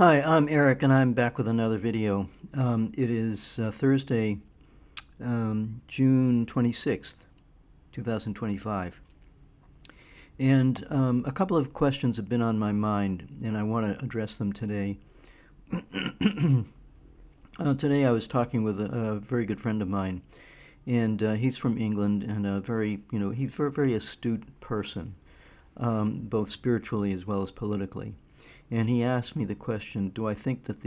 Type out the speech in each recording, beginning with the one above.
Hi, I'm Eric, and I'm back with another video. It is Thursday, June 26th, 2025. And a couple of questions have been on my mind, and I want to address them today. Today I was talking with a very good friend of mine, and he's from England, and he's a very astute person, both spiritually as well as politically. And he asked me the question: do I think that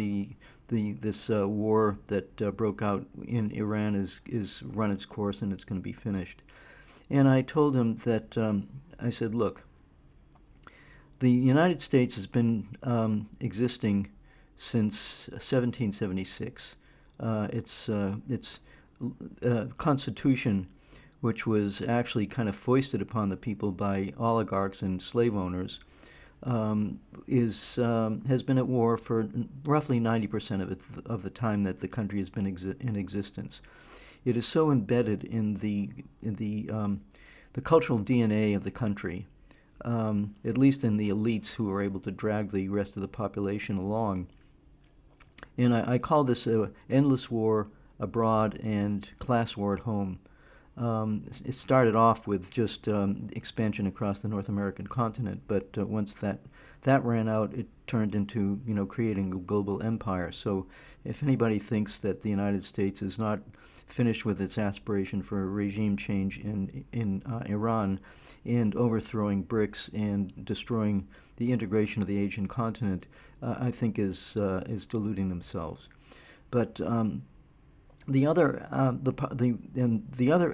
this war that broke out in Iran is run its course and it's going to be finished? And I told him that I said, look, the United States has been existing since 1776. Its Constitution, which was actually kind of foisted upon the people by oligarchs and slave owners, is has been at war for roughly 90% of the time that the country has been in existence. It is so embedded in the cultural DNA of the country, at least in the elites who are able to drag the rest of the population along. And I call this a endless war abroad and class war at home. It started off with just expansion across the North American continent, but once that ran out, it turned into creating a global empire. So, if anybody thinks that the United States is not finished with its aspiration for a regime change in Iran and overthrowing BRICS and destroying the integration of the Asian continent, I think is deluding themselves. But the other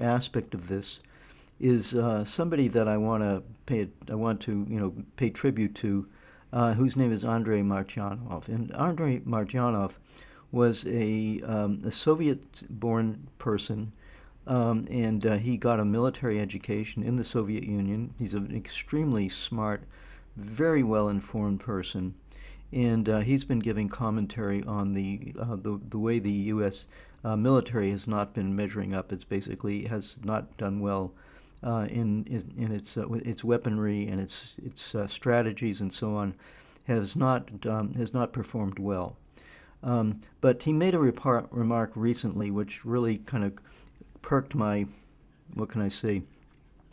aspect of this is somebody that I want to pay tribute to, whose name is Andrei Martyanov. And Andrei Martyanov was a Soviet-born person, and he got a military education in the Soviet Union. He's an extremely smart, very well-informed person, and he's been giving commentary on the way the U.S. Military has not been measuring up. It's basically has not done well in its weaponry and its strategies and so on, has not performed well. But he made a remark recently which really kind of perked my, what can I say,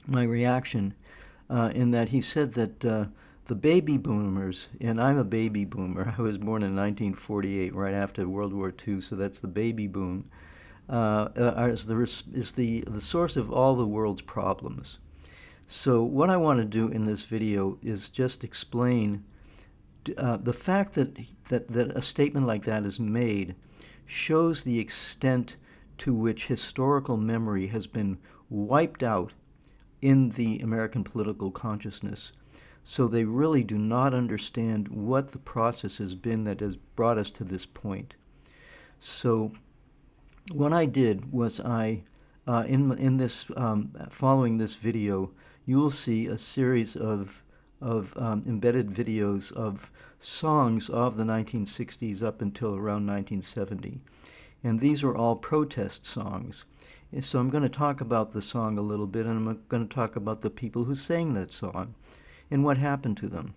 my reaction, in that he said that the baby boomers, and I'm a baby boomer. I was born in 1948, right after World War II, so that's the baby boom. Is the source of all the world's problems. So what I want to do in this video is just explain the fact that a statement like that is made shows the extent to which historical memory has been wiped out in the American political consciousness. So they really do not understand what the process has been that has brought us to this point. So what I did was in this following this video, you will see a series of embedded videos of songs of the 1960s up until around 1970. And these are all protest songs. And so I'm going to talk about the song a little bit, and I'm going to talk about the people who sang that song and what happened to them.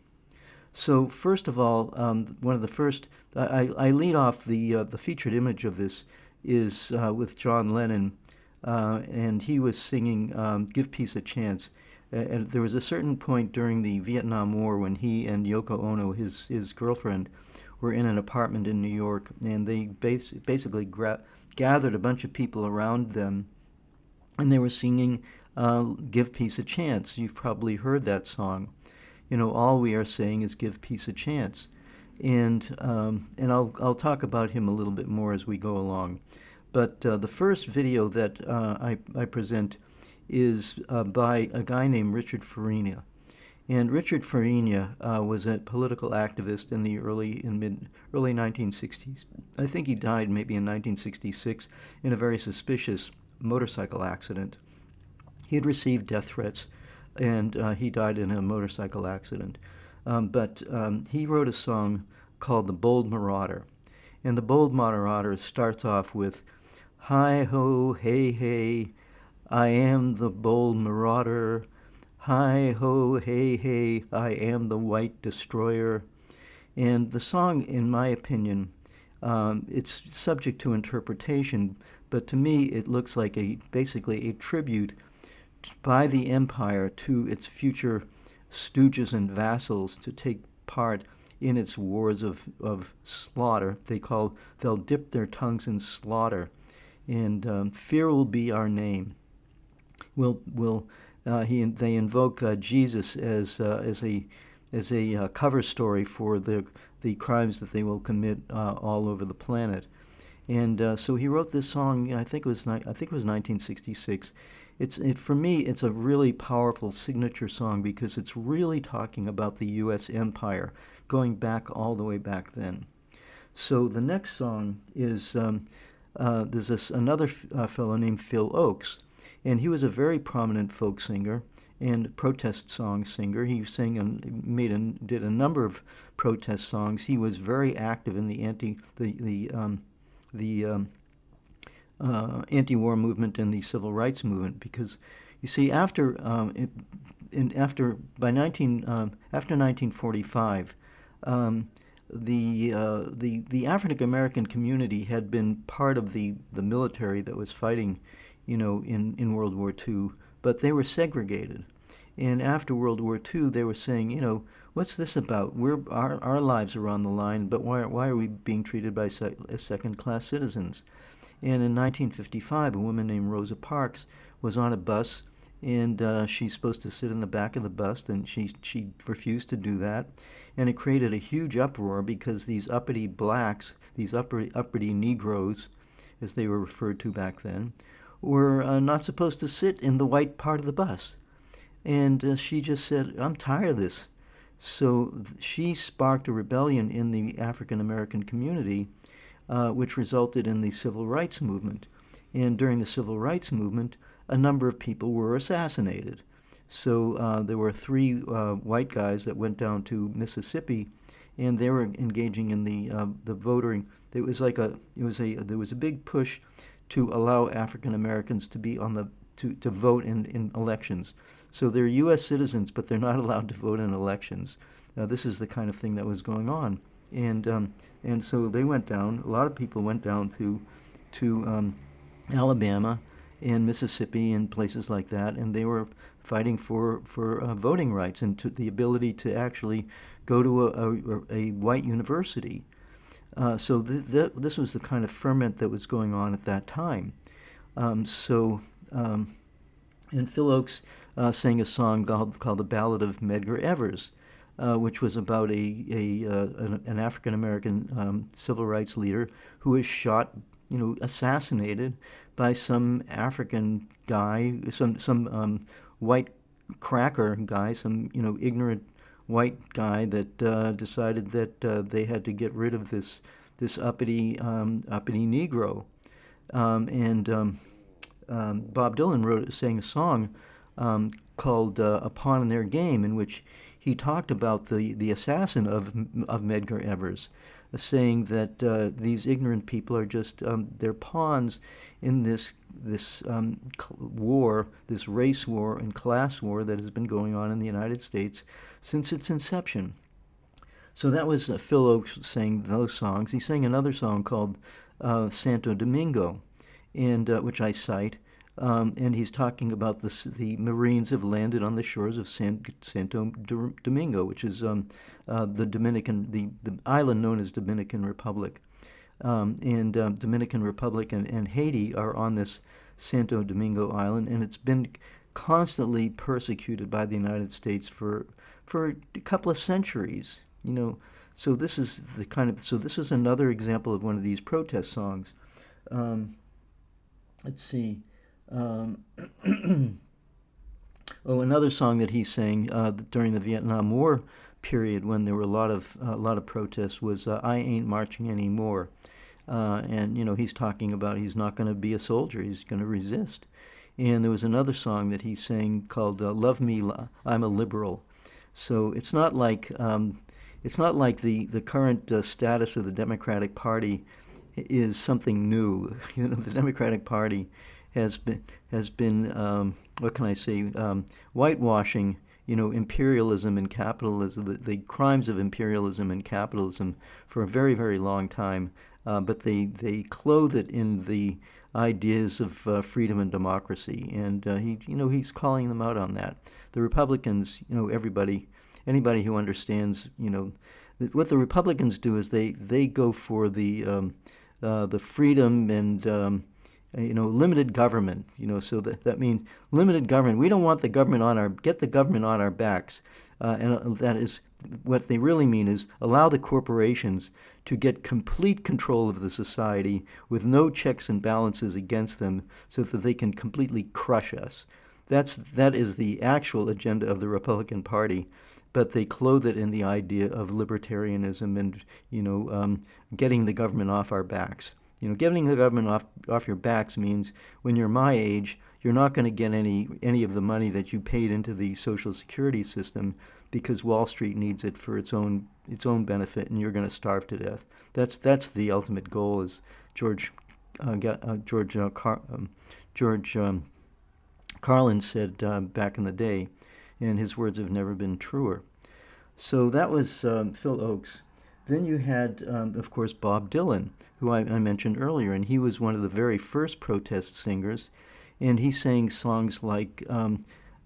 So first of all, one of the first, I lead off the featured image of this is with John Lennon, and he was singing "Give Peace a Chance." And there was a certain point during the Vietnam War when he and Yoko Ono, his girlfriend, were in an apartment in New York, and they basically gathered a bunch of people around them, and they were singing "Give Peace a Chance." You've probably heard that song. All we are saying is give peace a chance. And I'll talk about him a little bit more as we go along. But the first video that I present is by a guy named Richard Farina. And Richard Farina was a political activist in the early 1960s. I think he died maybe in 1966 in a very suspicious motorcycle accident. He had received death threats, and he died in a motorcycle accident. But he wrote a song called "The Bold Marauder." And "The Bold Marauder" starts off with, "Hi ho, hey hey, I am the bold marauder. Hi ho, hey hey, I am the white destroyer. And the song, in my opinion, it's subject to interpretation, but to me it looks like basically a tribute by the empire to its future stooges and vassals to take part in its wars of slaughter. They'll dip their tongues in slaughter, and fear will be our name. Will They invoke Jesus as a cover story for the crimes that they will commit all over the planet. And so he wrote this song. I think it was 1966. For me, it's a really powerful signature song because it's really talking about the U.S. empire going back all the way back then. So the next song is another fellow named Phil Oakes, and he was a very prominent folk singer and protest song singer. He sang and did a number of protest songs. He was very active in the anti-war movement and the civil rights movement, because you see after 1945, the African American community had been part of the military that was fighting, in World War II, but they were segregated. And after World War II, they were saying, what's this about? Our lives are on the line, but why are we being treated as second-class citizens? And in 1955, a woman named Rosa Parks was on a bus, and she's supposed to sit in the back of the bus, and she refused to do that. And it created a huge uproar because these uppity blacks, these uppity Negroes, as they were referred to back then, were not supposed to sit in the white part of the bus. And she just said, I'm tired of this. So she sparked a rebellion in the African American community, which resulted in the civil rights movement. And during the civil rights movement, a number of people were assassinated. So there were three white guys that went down to Mississippi, and they were engaging in the voting. There was a big push to allow African Americans to be to vote in elections. So they're U.S. citizens, but they're not allowed to vote in elections. This is the kind of thing that was going on, and so they went down. A lot of people went down to Alabama and Mississippi and places like that, and they were fighting for voting rights and the ability to actually go to a white university. So this was the kind of ferment that was going on at that time. And Phil Oakes sang a song called "The Ballad of Medgar Evers," which was about an African American civil rights leader who was shot, assassinated by some African guy, some white cracker guy, some ignorant white guy that decided that they had to get rid of this uppity Negro. Bob Dylan sang a song called "Upon Their Game," in which he talked about the assassin of Medgar Evers, saying that these ignorant people are just they're pawns in this war, this race war and class war that has been going on in the United States since its inception. So that was Phil Oakes sang those songs. He sang another song called Santo Domingo, and which I cite. And he's talking about the Marines have landed on the shores of Santo Domingo, which is the island known as Dominican Republic. Dominican Republic and Haiti are on this Santo Domingo island, and it's been constantly persecuted by the United States for a couple of centuries. So this is this is another example of one of these protest songs. Let's see. Another song that he sang during the Vietnam War period, when there were a lot of protests, was "I Ain't Marching Anymore," and he's talking about he's not going to be a soldier; he's going to resist. And there was another song that he sang called "Love Me, I'm a Liberal." So it's not like the current status of the Democratic Party is something new. The Democratic Party has been what can I say, whitewashing imperialism and capitalism, the crimes of imperialism and capitalism for a very, very long time, but they clothe it in the ideas of freedom and democracy, and he's calling them out on that. The Republicans, anybody who understands, what the Republicans do is they go for the freedom and limited government. So that means limited government. We don't want the government get the government on our backs, and that is what they really mean is allow the corporations to get complete control of the society with no checks and balances against them, so that they can completely crush us. That is the actual agenda of the Republican Party, but they clothe it in the idea of libertarianism and getting the government off our backs. Getting the government off your backs means when you're my age, you're not going to get any of the money that you paid into the Social Security system because Wall Street needs it for its own benefit, and you're going to starve to death. That's the ultimate goal, as George Carlin said back in the day, and his words have never been truer. So that was Phil Oakes. Then you had, of course, Bob Dylan, who I mentioned earlier, and he was one of the very first protest singers, and he sang songs like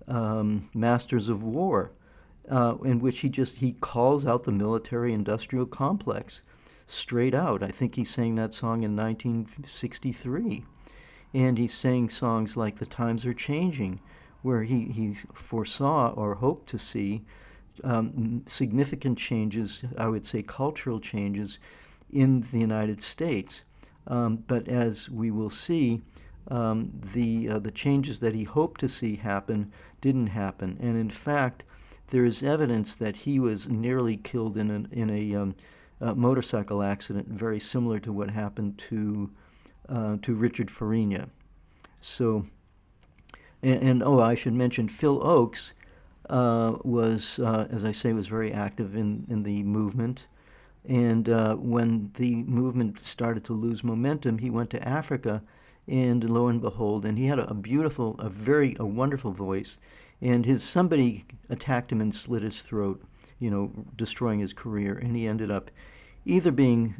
Masters of War, in which he calls out the military-industrial complex straight out. I think he sang that song in 1963, and he sang songs like The Times Are Changing, where he foresaw or hoped to see significant changes, I would say cultural changes, in the United States. But as we will see, the changes that he hoped to see happen didn't happen. And in fact, there is evidence that he was nearly killed in a motorcycle accident, very similar to what happened to Richard Farina. So, I should mention Phil Oakes was, as I say, was very active in the movement. And when the movement started to lose momentum, he went to Africa, and lo and behold, and he had a wonderful voice. And somebody attacked him and slit his throat, destroying his career. And he ended up either being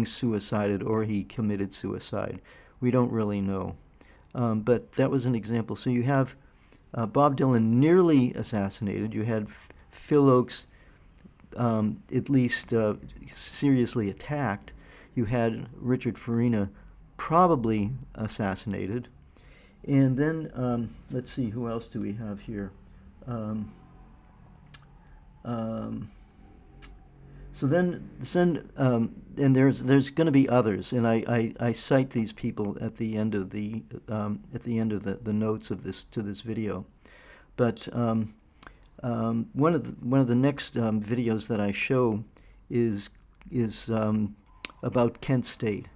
suicided or he committed suicide. We don't really know. But that was an example. So you have Bob Dylan nearly assassinated. You had Phil Oakes at least seriously attacked. You had Richard Farina probably assassinated. And then, let's see, who else do we have here? So then, and there's going to be others, and I cite these people at the end of the notes of this video. But one of the next videos that I show is about Kent State.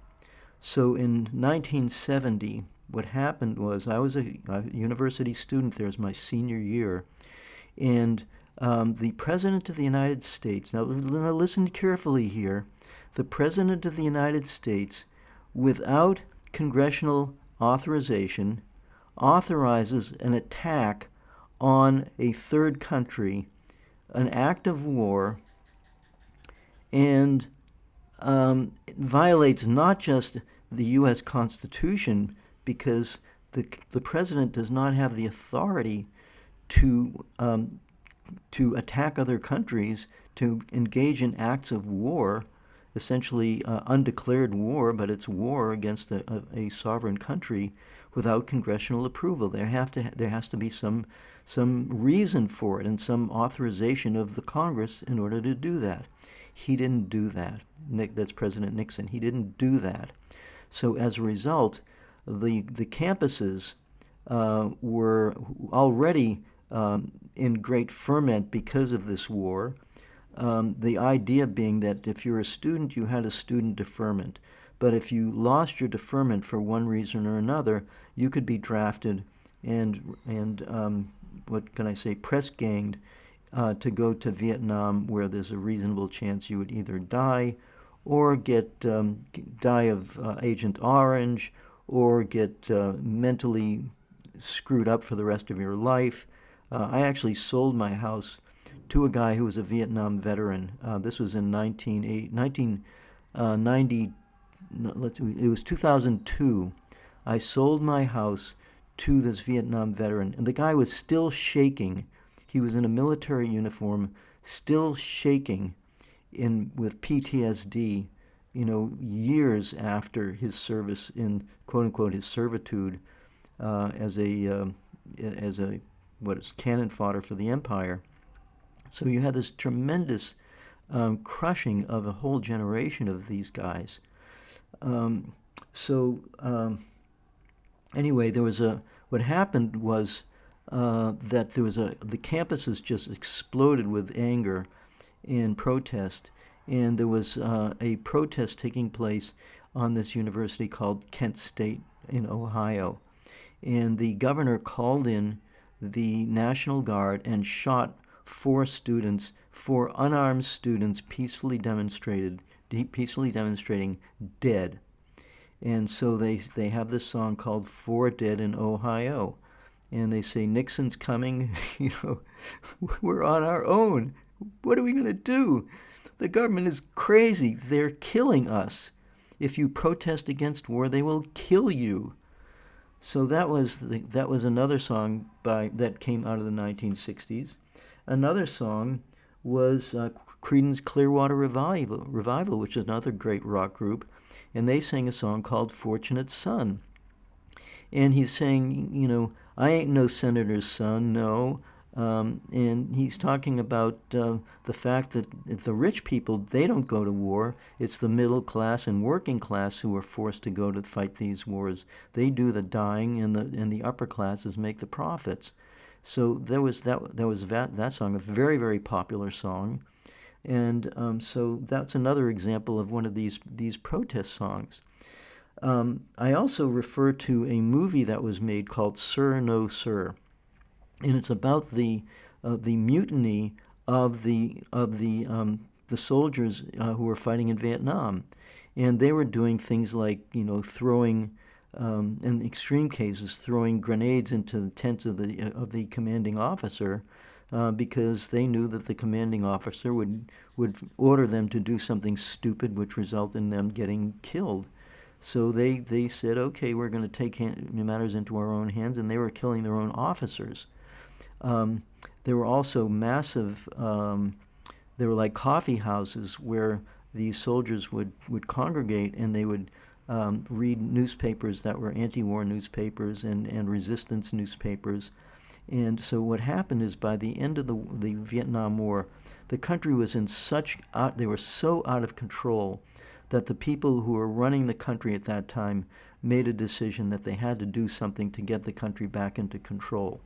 So in 1970, what happened was I was a university student there. It was my senior year, and the President of the United States, now listen carefully here, the President of the United States, without congressional authorization, authorizes an attack on a third country, an act of war, and it violates not just the U.S. Constitution, because the President does not have the authority to attack other countries, to engage in acts of war, essentially undeclared war, but it's war against a sovereign country without congressional approval. There has to be some reason for it and some authorization of the Congress in order to do that. He didn't do that. That's President Nixon. He didn't do that. So as a result, the campuses were already in great ferment because of this war. The idea being that if you're a student, you had a student deferment. But if you lost your deferment for one reason or another, you could be drafted and what can I say, press ganged to go to Vietnam, where there's a reasonable chance you would either die or die of Agent Orange, or get mentally screwed up for the rest of your life, I actually sold my house to a guy who was a Vietnam veteran. This was in 1990. It was 2002. I sold my house to this Vietnam veteran, and the guy was still shaking. He was in a military uniform, still shaking in with PTSD, years after his service in quote unquote his servitude as a what is cannon fodder for the empire. So you had this tremendous crushing of a whole generation of these guys. Um, so anyway, there was a what happened was that the campuses just exploded with anger and protest, and there was a protest taking place on this university called Kent State in Ohio, and the governor called in the National Guard and shot four unarmed students peacefully demonstrating dead. And so they have this song called Four Dead in Ohio. And they say, Nixon's coming, we're on our own. What are we going to do? The government is crazy. They're killing us. If you protest against war, they will kill you. So that was another song that came out of the 1960s. Another song was Creedence Clearwater Revival, which is another great rock group, and they sang a song called "Fortunate Son." And he's saying, I ain't no senator's son, no. And he's talking about the fact that the rich people, they don't go to war. It's the middle class and working class who are forced to go to fight these wars. They do the dying, and the upper classes make the profits. So that song, a very, very popular song. And so that's another example of one of these protest songs. I also refer to a movie that was made called Sir No Sir, and it's about the mutiny of the soldiers who were fighting in Vietnam, and they were doing things like throwing, in extreme cases, throwing grenades into the tents of the commanding officer. Because they knew that the commanding officer would order them to do something stupid, which result in them getting killed. So they said, okay, we're going to take matters into our own hands, and they were killing their own officers. Um, there were also massive, there were like coffee houses where these soldiers would congregate, and they would read newspapers that were anti-war newspapers and resistance newspapers. And so what happened is by the end of the Vietnam War, the country was they were so out of control that the people who were running the country at that time made a decision that they had to do something to get the country back into control.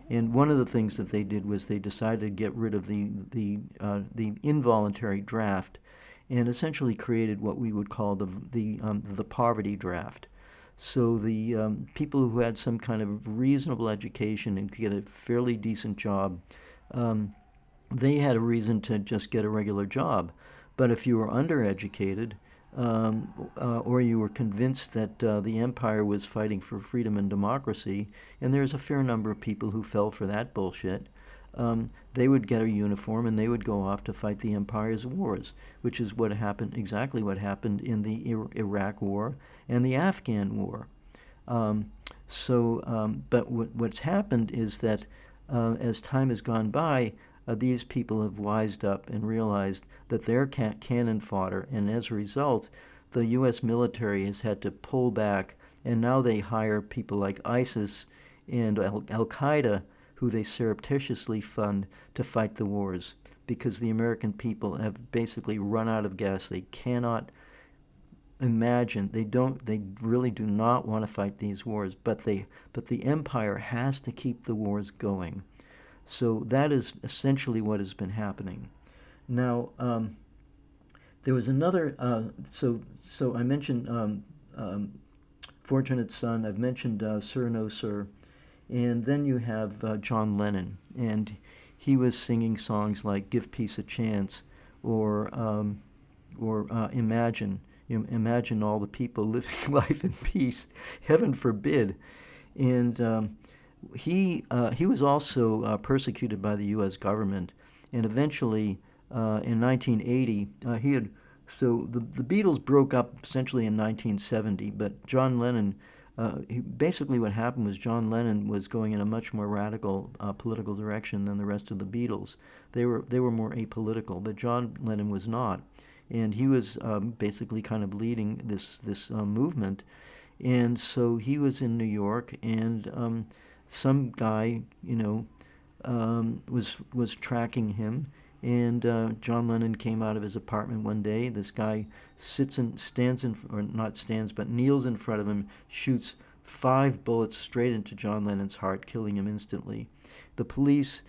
And one of the things that they did was they decided to get rid of the involuntary draft, and essentially created what we would call the poverty draft. So the people who had some kind of reasonable education and could get a fairly decent job, um, they had a reason to just get a regular job. But if you were undereducated, or you were convinced that the empire was fighting for freedom and democracy, and there's a fair number of people who fell for that bullshit, they would get a uniform and they would go off to fight the empire's wars, which is exactly what happened in the Iraq War and the Afghan War. But what's happened is that as time has gone by, these people have wised up and realized that they're cannon fodder, and as a result, the U.S. military has had to pull back, and now they hire people like ISIS and Al-Qaeda, who they surreptitiously fund to fight the wars, because the American people have basically run out of gas. They cannot imagine, they really do not want to fight these wars, but the empire has to keep the wars going. So that is essentially what has been happening. Now, there was another. So I mentioned Fortunate Son. I've mentioned Sir No Sir, and then you have John Lennon, and he was singing songs like "Give Peace a Chance" or "Imagine." Imagine all the people living life in peace. Heaven forbid. And he was also persecuted by the U.S. government, and eventually in 1980 he had so the Beatles broke up essentially in 1970, but John Lennon. Basically, what happened was John Lennon was going in a much more radical political direction than the rest of the Beatles. They were more apolitical, but John Lennon was not, and he was basically kind of leading this movement. And so he was in New York, and some guy, was tracking him. And John Lennon came out of his apartment one day. This guy stands in, or not stands, but kneels in front of him, shoots 5 bullets straight into John Lennon's heart, killing him instantly. The police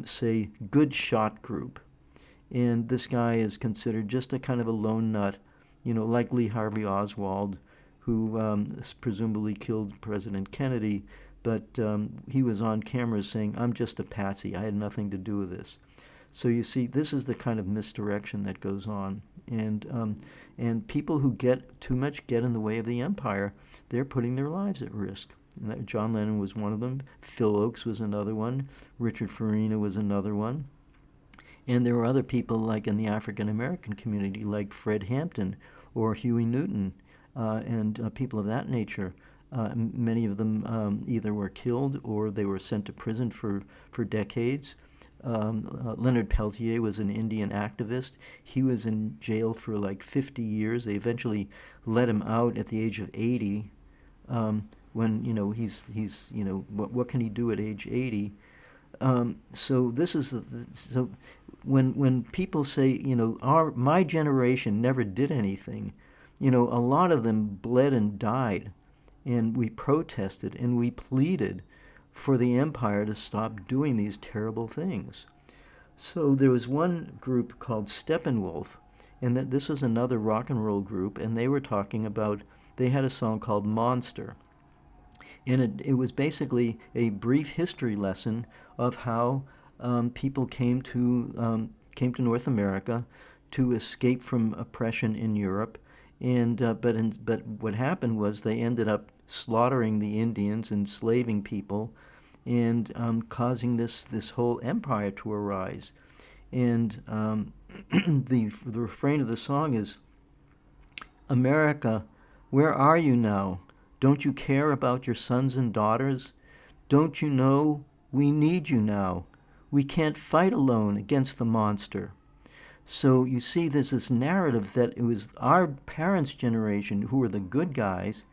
say, "Good shot, group." And this guy is considered just a kind of a lone nut, like Lee Harvey Oswald, who presumably killed President Kennedy, but he was on camera saying, "I'm just a patsy. I had nothing to do with this." So you see, this is the kind of misdirection that goes on, and people who get too much get in the way of the empire. They're putting their lives at risk. And John Lennon was one of them. Phil Oakes was another one. Richard Farina was another one. And there were other people like in the African American community, like Fred Hampton or Huey Newton, and people of that nature. Many of them either were killed or they were sent to prison for decades. Leonard Peltier was an Indian activist. He was in jail for like 50 years. They eventually let him out at the age of 80. When he's what can he do at age 80? So this is so when people say my generation never did anything, a lot of them bled and died, and we protested and we pleaded for the empire to stop doing these terrible things. So there was one group called Steppenwolf, and this was another rock and roll group, and they were talking about they had a song called Monster, and it was basically a brief history lesson of how people came to North America to escape from oppression in Europe, and but what happened was they ended up slaughtering the Indians, enslaving people, and causing this whole empire to arise. And the refrain of the song is, "America, where are you now? Don't you care about your sons and daughters? Don't you know we need you now? We can't fight alone against the monster." So you see, there's this narrative that it was our parents' generation who were the good guys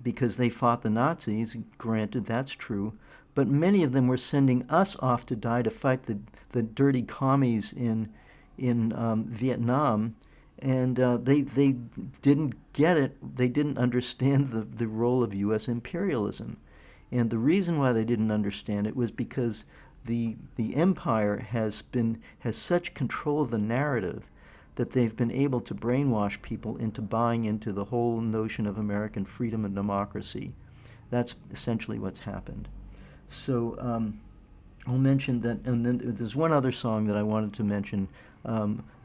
because they fought the Nazis. Granted, that's true. But many of them were sending us off to die to fight the dirty commies in Vietnam, and they didn't get it. They didn't understand the role of U.S. imperialism, and the reason why they didn't understand it was because the empire has such control of the narrative that they've been able to brainwash people into buying into the whole notion of American freedom and democracy. That's essentially what's happened. So I'll mention that, and then there's one other song that I wanted to mention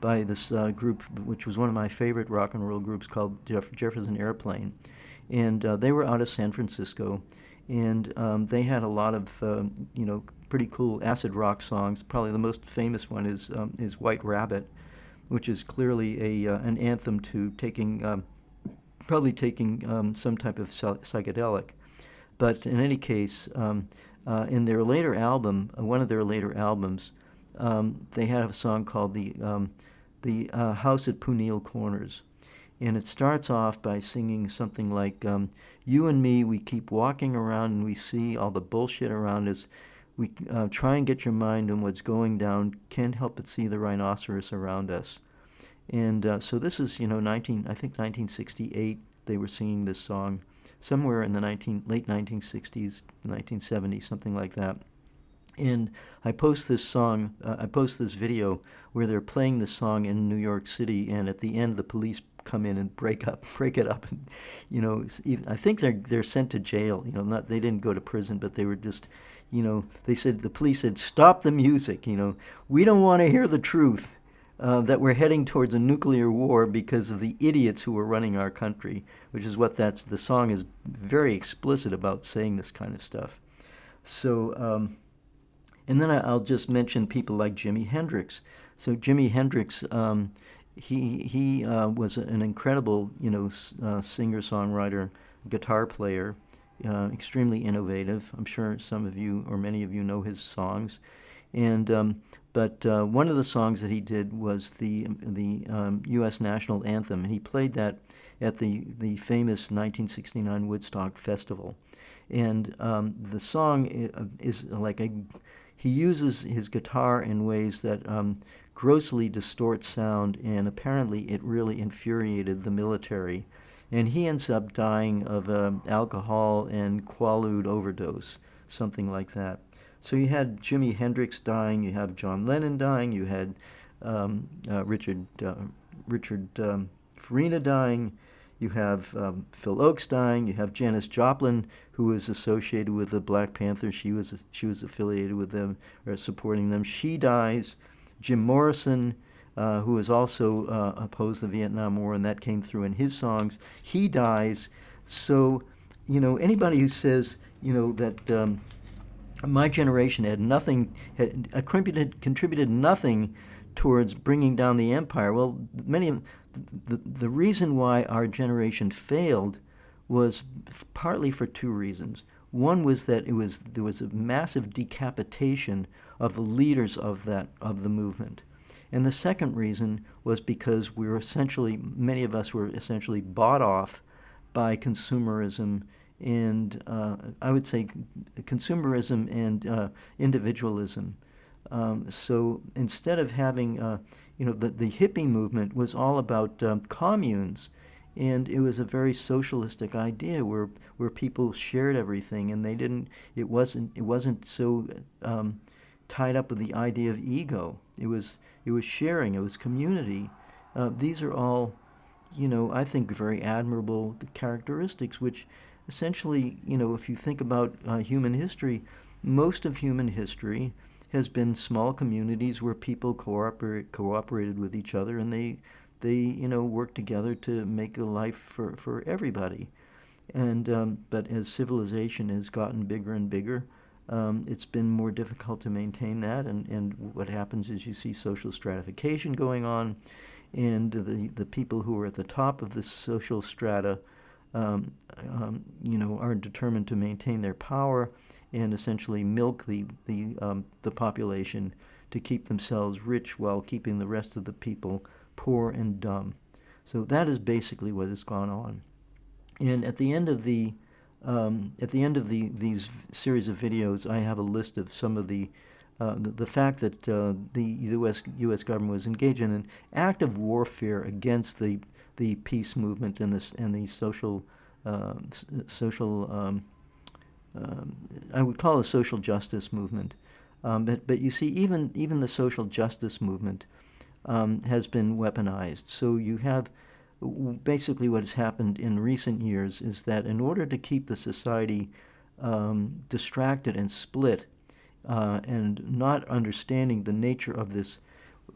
by this group, which was one of my favorite rock and roll groups, called Jefferson Airplane, and they were out of San Francisco, and they had a lot of pretty cool acid rock songs. Probably the most famous one is White Rabbit, which is clearly an anthem to probably taking some type of psychedelic. But in any case, in their later album, one of their later albums, they had a song called the House at Punil Corners, and it starts off by singing something like, "You and me, we keep walking around and we see all the bullshit around us. We try and get your mind on what's going down. Can't help but see the rhinoceros around us." And so this is, I think 1968. They were singing this song somewhere in the late 1960s, 1970s, something like that. And I post this video where they're playing this song in New York City, and at the end, the police come in and break it up. And, I think they're sent to jail. They didn't go to prison, but they were just, the police said, "Stop the music. We don't want to hear the truth." That we're heading towards a nuclear war because of the idiots who are running our country, which is what the song is very explicit about, saying this kind of stuff. So, and then I'll just mention people like Jimi Hendrix. So Jimi Hendrix, he was an incredible, singer songwriter, guitar player, extremely innovative. I'm sure some of you or many of you know his songs, and but one of the songs that he did was the U.S. national anthem, and he played that at the famous 1969 Woodstock Festival. And the song is like a he uses his guitar in ways that grossly distort sound, and apparently it really infuriated the military. And he ends up dying of alcohol and quaalude overdose, something like that. So you had Jimi Hendrix dying, you have John Lennon dying, you had Richard Farina dying, you have Phil Oakes dying, you have Janis Joplin, who was associated with the Black Panthers. She was affiliated with them or supporting them. She dies. Jim Morrison, who was also opposed the Vietnam War, and that came through in his songs. He dies. So, anybody who says, that my generation had nothing, had contributed nothing towards bringing down the empire. Well, many of the reason why our generation failed was partly for two reasons. One was that there was a massive decapitation of the leaders of the movement. And the second reason was because many of us were essentially bought off by consumerism and I would say consumerism and individualism. So instead of having, the hippie movement was all about communes, and it was a very socialistic idea where people shared everything, and it wasn't so tied up with the idea of ego. It was sharing. It was community. These are all, I think very admirable characteristics, which essentially, if you think about human history, most of human history has been small communities where people cooperated with each other, and they worked together to make a life for everybody. And but as civilization has gotten bigger and bigger, it's been more difficult to maintain that. And what happens is you see social stratification going on, and the people who are at the top of the social strata, are determined to maintain their power and essentially milk the population to keep themselves rich while keeping the rest of the people poor and dumb. So that is basically what has gone on. And at the end of these series of videos, I have a list of some of the fact that the U.S. government was engaged in an active warfare against the peace movement and the social I would call it a social justice movement. But you see, even the social justice movement has been weaponized. So you have basically what has happened in recent years is that in order to keep the society distracted and split, and not understanding the nature of this,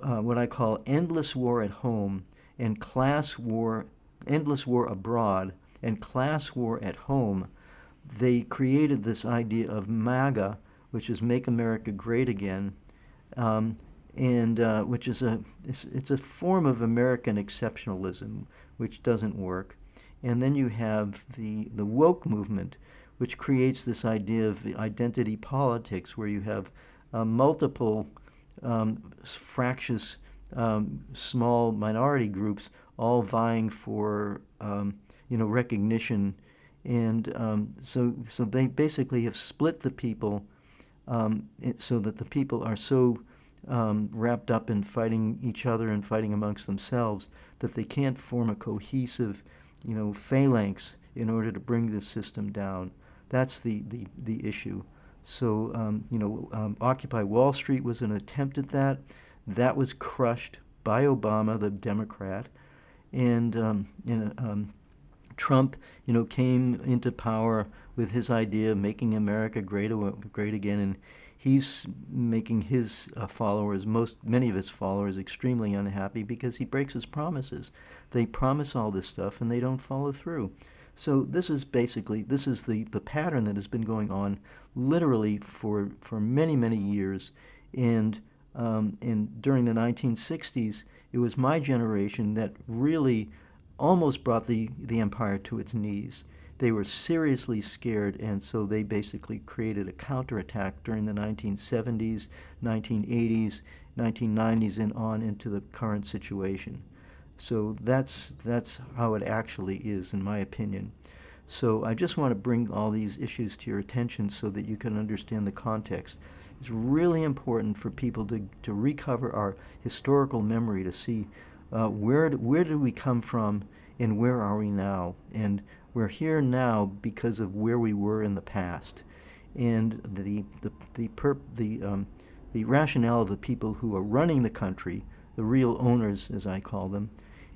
what I call endless war at home and class war, endless war abroad and class war at home, they created this idea of MAGA, which is Make America Great Again, um, and which is it's a form of American exceptionalism, which doesn't work. And then you have the woke movement, which creates this idea of identity politics, where you have multiple fractious small minority groups all vying for recognition, and so they basically have split the people, so that the people are so wrapped up in fighting each other and fighting amongst themselves that they can't form a cohesive, phalanx in order to bring this system down. That's the issue. So, Occupy Wall Street was an attempt at that. That was crushed by Obama, the Democrat, and Trump, came into power with his idea of making America great again, and he's making his many of his followers, extremely unhappy because he breaks his promises. They promise all this stuff and they don't follow through. So this is basically, this is the pattern that has been going on literally for many, many years. And during the 1960s, it was my generation that really almost brought the empire to its knees. They were seriously scared, and so they basically created a counterattack during the 1970s, 1980s, 1990s, and on into the current situation. So that's how it actually is, in my opinion. So I just want to bring all these issues to your attention so that you can understand the context. It's really important for people to recover our historical memory to see where did we come from and where are we now. And we're here now because of where we were in the past. And the rationale of the people who are running the country, the real owners, as I call them,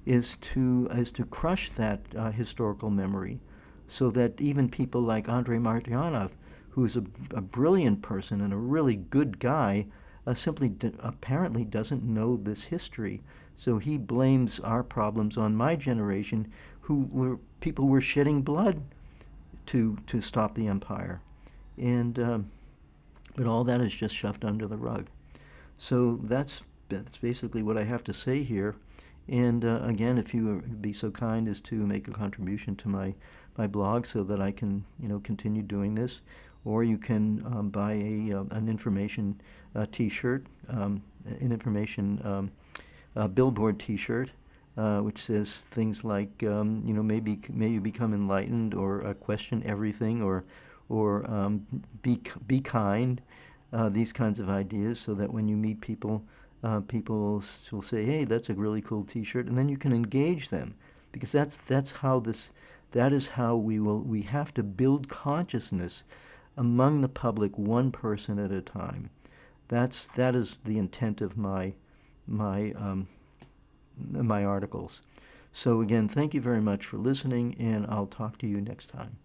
is to crush that historical memory, so that even people like Andrei Martyanov, who's a brilliant person and a really good guy, apparently doesn't know this history. So he blames our problems on my generation, who were people were shedding blood to stop the empire, and but all that is just shoved under the rug. So that's basically what I have to say here. And again, if you would be so kind as to make a contribution to my blog so that I can continue doing this, or you can buy an information T-shirt, an information billboard T-shirt, which says things like maybe become enlightened, or question everything, or be kind, these kinds of ideas, so that when you meet people, people will say, "Hey, that's a really cool T-shirt," and then you can engage them, because that is how we have to build consciousness among the public, one person at a time. That is the intent of my my articles. So again, thank you very much for listening, and I'll talk to you next time.